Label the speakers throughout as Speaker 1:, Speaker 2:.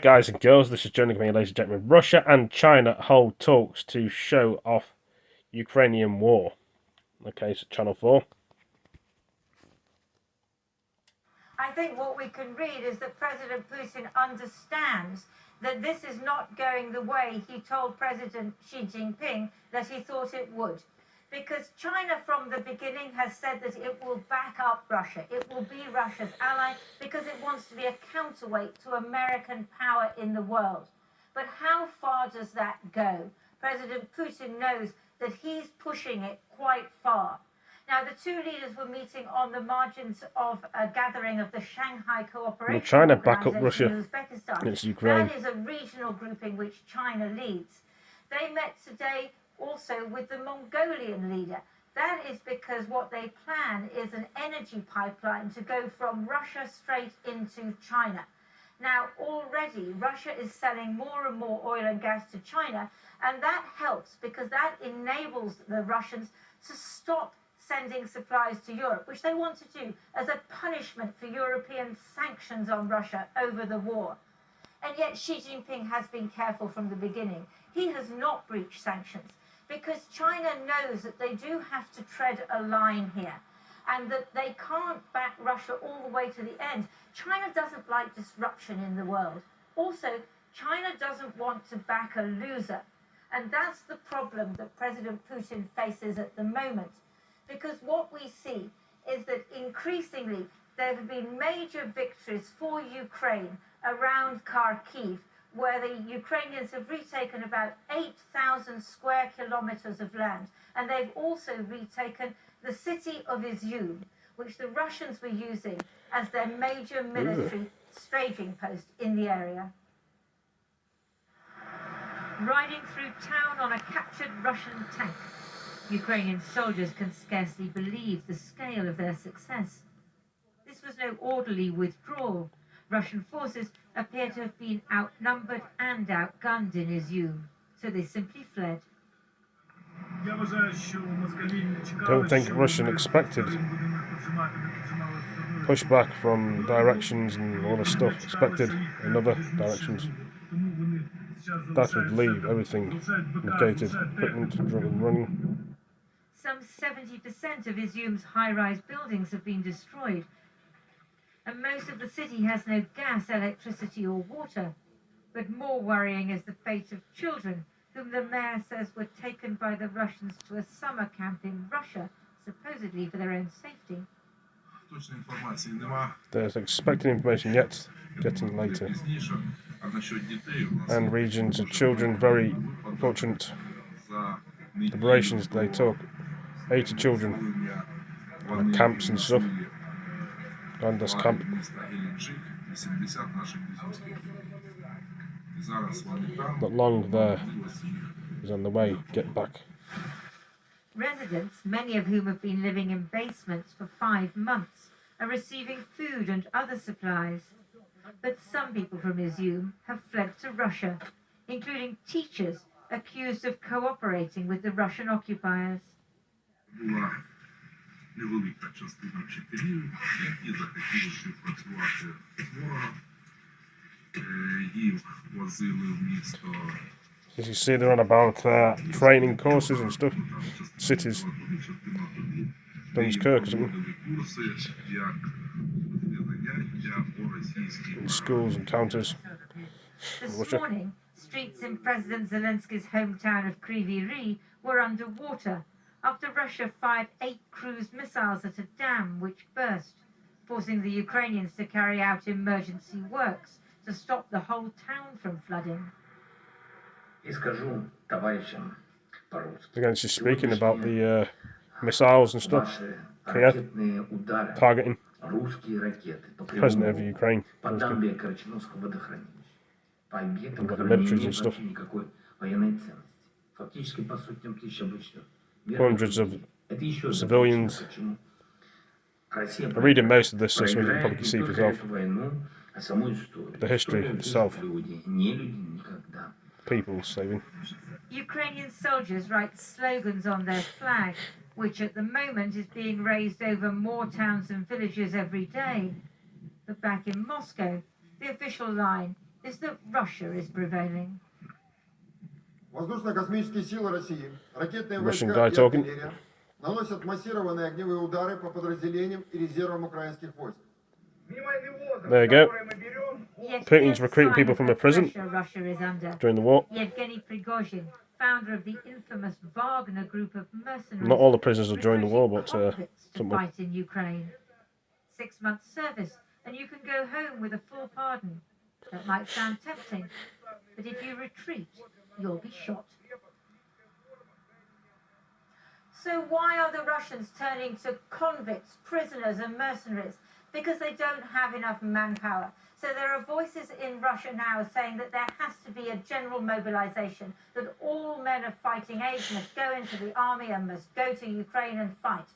Speaker 1: Guys and girls, this is jerningham, ladies and gentlemen. Russia and China hold talks to show off Ukrainian war. Okay, so Channel 4.
Speaker 2: I think what we can read is that President Putin understands that this is not going the way he told President Xi Jinping that he thought it would. Because China from the beginning has said that it will back up Russia. It will be Russia's ally because it wants to be a counterweight to American power in the world. But how far does that go? President Putin knows that he's pushing it quite far. Now, the two leaders were meeting on the margins of a gathering of the Shanghai Cooperation
Speaker 1: China back up
Speaker 2: Organization
Speaker 1: Russia
Speaker 2: in Uzbekistan.
Speaker 1: against Ukraine.
Speaker 2: That is a regional grouping which China leads. They met today also with the Mongolian leader. That is because what they plan is an energy pipeline to go from Russia straight into China. Now, already Russia is selling more and more oil and gas to China, and that helps because that enables the Russians to stop sending supplies to Europe, which they want to do as a punishment for European sanctions on Russia over the war. And yet Xi Jinping has been careful from the beginning. He has not breached sanctions because China knows that they do have to tread a line here and that they can't back Russia all the way to the end. China doesn't like disruption in the world. Also, China doesn't want to back a loser. And that's the problem that President Putin faces at the moment. Because what we see is that increasingly there have been major victories for Ukraine around Kharkiv, where the Ukrainians have retaken about 8,000 square kilometers of land. And they've also retaken the city of Izium, which the Russians were using as their major military staging post in the area. Riding through town on a captured Russian tank, Ukrainian soldiers can scarcely believe the scale of their success. This was no orderly withdrawal. Russian forces appear to have been outnumbered and outgunned in Izium, so they simply fled.
Speaker 1: Don't think Russian expected pushback from directions and all this stuff. Expected in other directions. That would leave everything gated, equipment and running.
Speaker 2: Some 70% of Izium's high-rise buildings have been destroyed, and most of the city has no gas, electricity or water. But more worrying is the fate of children, whom the mayor says were taken by the Russians to a summer camp in Russia, supposedly for their own safety.
Speaker 1: There's expected information yet, getting later. And regions of children very fortunate. Liberations they took 80 children in camps and stuff. Gandalf's camp. Not long there. He's on the way. Get back.
Speaker 2: Residents, many of whom have been living in basements for 5 months, are receiving food and other supplies. But some people from Izium have fled to Russia, including teachers accused of cooperating with the Russian occupiers.
Speaker 1: As you see, they're on about training courses and stuff. Cities. Dunkirk, isn't it? Schools and counters.
Speaker 2: This morning, streets in President Zelensky's hometown of Kryvyi Rih were underwater after Russia fired 8 cruise missiles at a dam which burst, forcing the Ukrainians to carry out emergency works to stop the whole town from flooding.
Speaker 1: Again, she's speaking about the missiles and stuff. Kiev targeting the president of Ukraine. And the militaries and stuff. Hundreds of civilians. I'm reading most of this, so you can probably see for yourself. The history itself. People saving.
Speaker 2: Ukrainian soldiers write slogans on their flag, which at the moment is being raised over more towns and villages every day. But back in Moscow, the official line is that Russia is prevailing.
Speaker 3: Воздушно-космические силы России, ракетные
Speaker 1: Russian
Speaker 3: войска
Speaker 1: guy
Speaker 3: и
Speaker 1: talking.
Speaker 3: артиллерия наносят массированные огневые удары по подразделениям и резервам украинских войск.
Speaker 1: There you go.
Speaker 2: Yes,
Speaker 1: Putin's
Speaker 2: here's
Speaker 1: recruiting
Speaker 2: sign
Speaker 1: people
Speaker 2: of
Speaker 1: from
Speaker 2: the
Speaker 1: the prison
Speaker 2: pressure Russia is under.
Speaker 1: during the war.
Speaker 2: Yevgeny Prigozhin, founder of the infamous Wagner group of mercenaries,
Speaker 1: Not all the prisoners have joined the war,
Speaker 2: recruiting
Speaker 1: but
Speaker 2: convicts to
Speaker 1: some.
Speaker 2: fight in Ukraine. 6 months service, and you can go home with a full pardon. That might sound tempting, but if you retreat, you'll be shot. So why are the Russians turning to convicts, prisoners and mercenaries? Because they don't have enough manpower. So there are voices in Russia now saying that there has to be a general mobilization, that all men of fighting age must go into the army and must go to Ukraine and fight.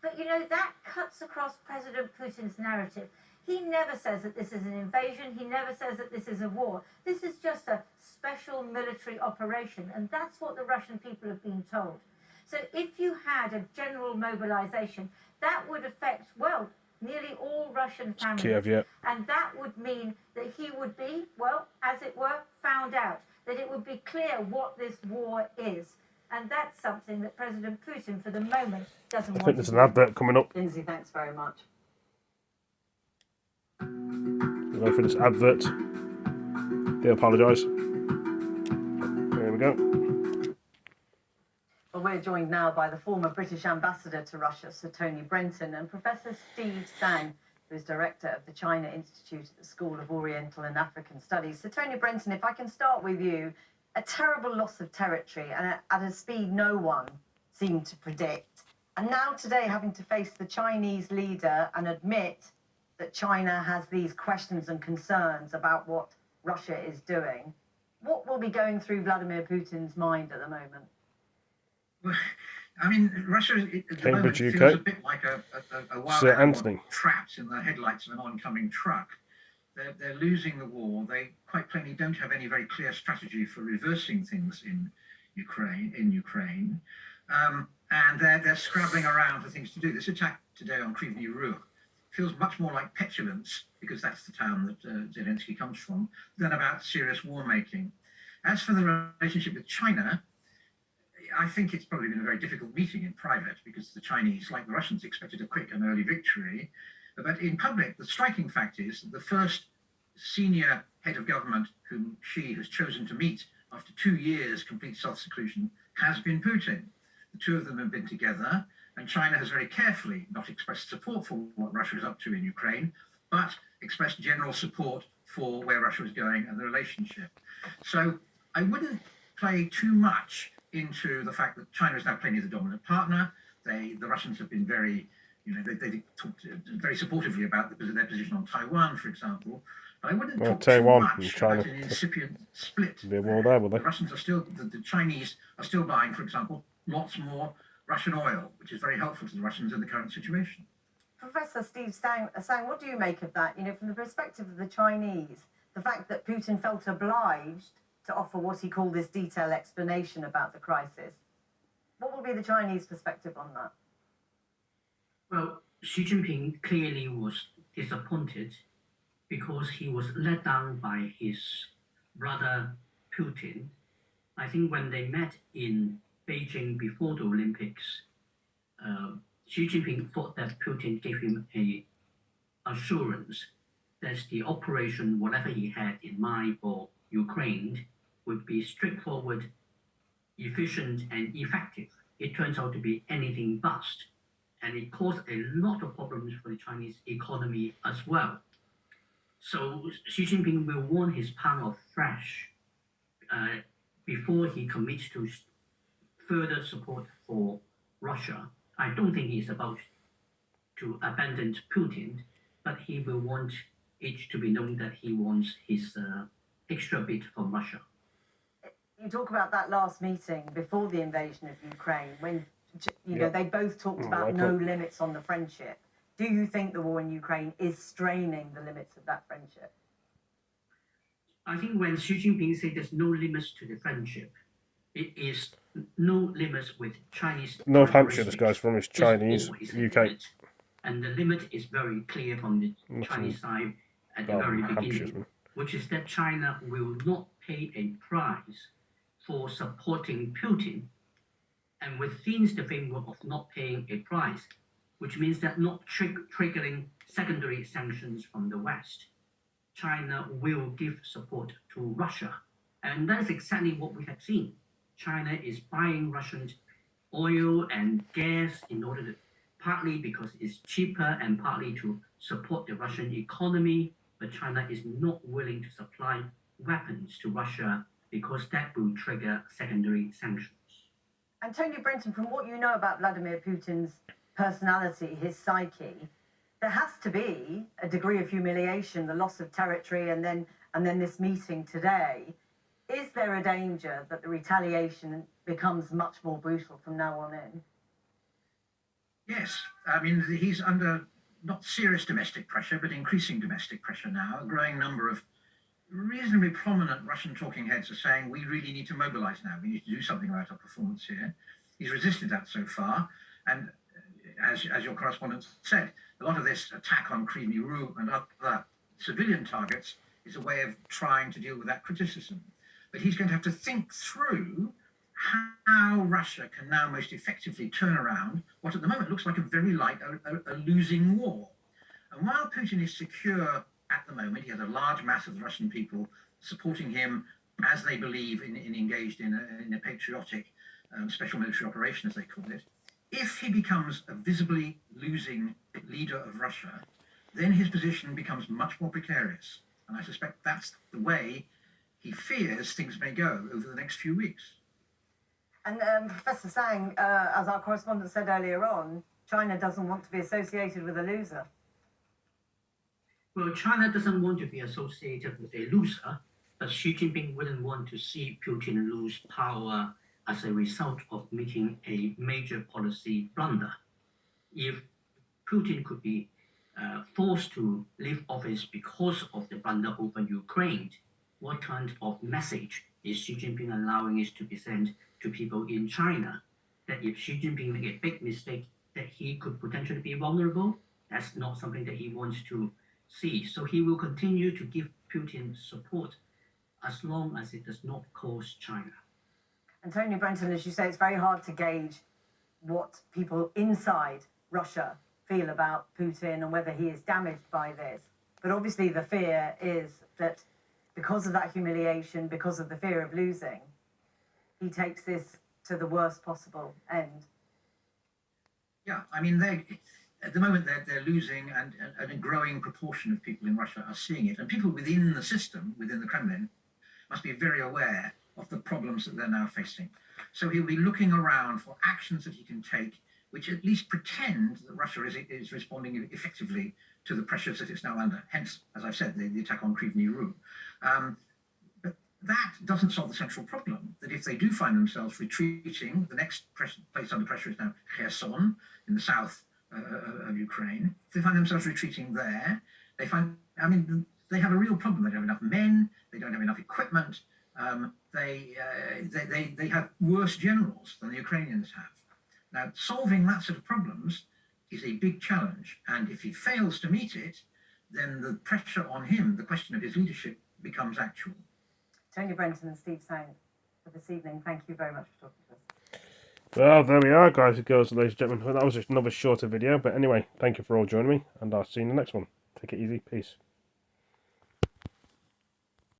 Speaker 2: But you know, that cuts across President Putin's narrative. He never says that this is an invasion. He never says that this is a war. This is just a special military operation. And that's what the Russian people have been told. So if you had a general mobilization, that would affect, well, nearly all Russian families.
Speaker 1: Kiev, yeah.
Speaker 2: And that would mean that he would be, well, as it were, found out. That it would be clear what this war is. And that's something that President Putin, for the moment, doesn't want
Speaker 1: I think there's
Speaker 2: to
Speaker 1: an
Speaker 2: do.
Speaker 1: advert coming up.
Speaker 4: Lindsay, thanks very much.
Speaker 1: We'll go for this advert. Do apologise. There we go.
Speaker 4: Well, we're joined now by the former British ambassador to Russia, Sir Tony Brenton, and Professor Steve Tsang, who is director of the China Institute at the School of Oriental and African Studies. Sir Tony Brenton, if I can start with you, a terrible loss of territory and at a speed no one seemed to predict. And now today having to face the Chinese leader and admit that China has these questions and concerns about what Russia is doing. What will be going through Vladimir Putin's mind at the moment?
Speaker 5: Well, I mean, Russia at the moment
Speaker 1: Cambridge,
Speaker 5: feels
Speaker 1: UK.
Speaker 5: a bit like a wild
Speaker 1: Sir
Speaker 5: animal
Speaker 1: Anthony.
Speaker 5: trapped in the headlights of an oncoming truck. They're losing the war. They quite plainly don't have any very clear strategy for reversing things in Ukraine. And they're scrabbling around for things to do. This attack today on Kryvyi Rih feels much more like petulance, because that's the town that Zelensky comes from, than about serious war making. As for the relationship with China, I think it's probably been a very difficult meeting in private, because the Chinese, like the Russians, expected a quick and early victory. But in public, the striking fact is that the first senior head of government whom Xi has chosen to meet after 2 years complete self-seclusion has been Putin. The two of them have been together, and China has very carefully not expressed support for what Russia is up to in Ukraine, but expressed general support for where Russia is going and the relationship. So I wouldn't play too much into the fact that China is now plainly the dominant partner. The Russians have been very, they talked very supportively about their position on Taiwan, for example. But I wouldn't talk
Speaker 1: Taiwan
Speaker 5: too
Speaker 1: and
Speaker 5: much
Speaker 1: China.
Speaker 5: about an incipient split.
Speaker 1: Be a war there, will
Speaker 5: The
Speaker 1: they?
Speaker 5: Russians are still, the Chinese are still buying, for example, lots more Russian oil, which is very helpful to the Russians in the current situation.
Speaker 4: Professor Steve Tsang, what do you make of that? From the perspective of the Chinese, the fact that Putin felt obliged to offer what he called this detailed explanation about the crisis. What will be the Chinese perspective on that?
Speaker 6: Well, Xi Jinping clearly was disappointed because he was let down by his brother Putin. I think when they met in Beijing before the Olympics, Xi Jinping thought that Putin gave him an assurance that the operation, whatever he had in mind for Ukraine, would be straightforward, efficient, and effective. It turns out to be anything but, and it caused a lot of problems for the Chinese economy as well. So Xi Jinping will want his pound of flesh before he commits to further support for Russia. I don't think he's about to abandon Putin, but he will want it to be known that he wants his extra bit from Russia.
Speaker 4: You talk about that last meeting before the invasion of Ukraine, when they both talked about no limits on the friendship. Do you think the war in Ukraine is straining the limits of that friendship?
Speaker 6: I think when Xi Jinping said there's no limits to the friendship, it is no limits with Chinese.
Speaker 1: North Hampshire, this guy's from, is Chinese,
Speaker 6: There's always
Speaker 1: UK.
Speaker 6: a limit. And the limit is very clear from the Chinese side at the very beginning. which is that China will not pay a price for supporting Putin, and within the framework of not paying a price, which means that not triggering secondary sanctions from the West, China will give support to Russia. And that's exactly what we have seen. China is buying Russian oil and gas in order to, partly because it's cheaper and partly to support the Russian economy, but China is not willing to supply weapons to Russia because that will trigger secondary sanctions.
Speaker 4: Antonio Brenton, from what you know about Vladimir Putin's personality, his psyche, there has to be a degree of humiliation, the loss of territory, and then this meeting today. Is there a danger that the retaliation becomes much more brutal from now on in?
Speaker 5: Yes, I mean, he's under not serious domestic pressure, but increasing domestic pressure now. A growing number of reasonably prominent Russian talking heads are saying we really need to mobilize now. We need to do something about our performance here. He's resisted that so far. And as your correspondent said, a lot of this attack on Kryvyi Rih and other civilian targets is a way of trying to deal with that criticism. But he's going to have to think through how Russia can now most effectively turn around what at the moment looks like a very a losing war. And while Putin is secure at the moment, he has a large mass of the Russian people supporting him as they believe in engaged in a patriotic special military operation, as they call it. If he becomes a visibly losing leader of Russia, then his position becomes much more precarious. And I suspect that's the way he fears things may go over the next few weeks.
Speaker 4: And Professor Sang, as our correspondent said earlier on, China doesn't want to be associated with a loser.
Speaker 6: Well, China doesn't want to be associated with a loser, but Xi Jinping wouldn't want to see Putin lose power as a result of making a major policy blunder. If Putin could be forced to leave office because of the blunder over Ukraine, what kind of message is Xi Jinping allowing it to be sent to people in China? That if Xi Jinping make a big mistake, that he could potentially be vulnerable? That's not something that he wants to see. So he will continue to give Putin support as long as it does not cost China.
Speaker 4: Antonio Brenton, as you say, it's very hard to gauge what people inside Russia feel about Putin and whether he is damaged by this. But obviously the fear is that because of that humiliation, because of the fear of losing, he takes this to the worst possible end.
Speaker 5: Yeah, I mean, at the moment they're losing, and a growing proportion of people in Russia are seeing it. And people within the system, within the Kremlin, must be very aware of the problems that they're now facing. So he'll be looking around for actions that he can take, which at least pretend that Russia is responding effectively to the pressures that it's now under. Hence, as I've said, the attack on Kryvyi Rih. But that doesn't solve the central problem, that if they do find themselves retreating, the next place under pressure is now Kherson in the south of Ukraine. If they find themselves retreating there, they have a real problem. They don't have enough men, they don't have enough equipment, they have worse generals than the Ukrainians have. Now, solving that sort of problems is a big challenge, and if he fails to meet it, then the pressure on him, the question of his leadership, becomes actual.
Speaker 4: Tony Brenton and Steve Sang for this evening, thank you very much for talking to us.
Speaker 1: Well, there we are, guys and girls, ladies and gentlemen. That was just another shorter video, but anyway, thank you for all joining me, and I'll see you in the next one. Take it easy. Peace.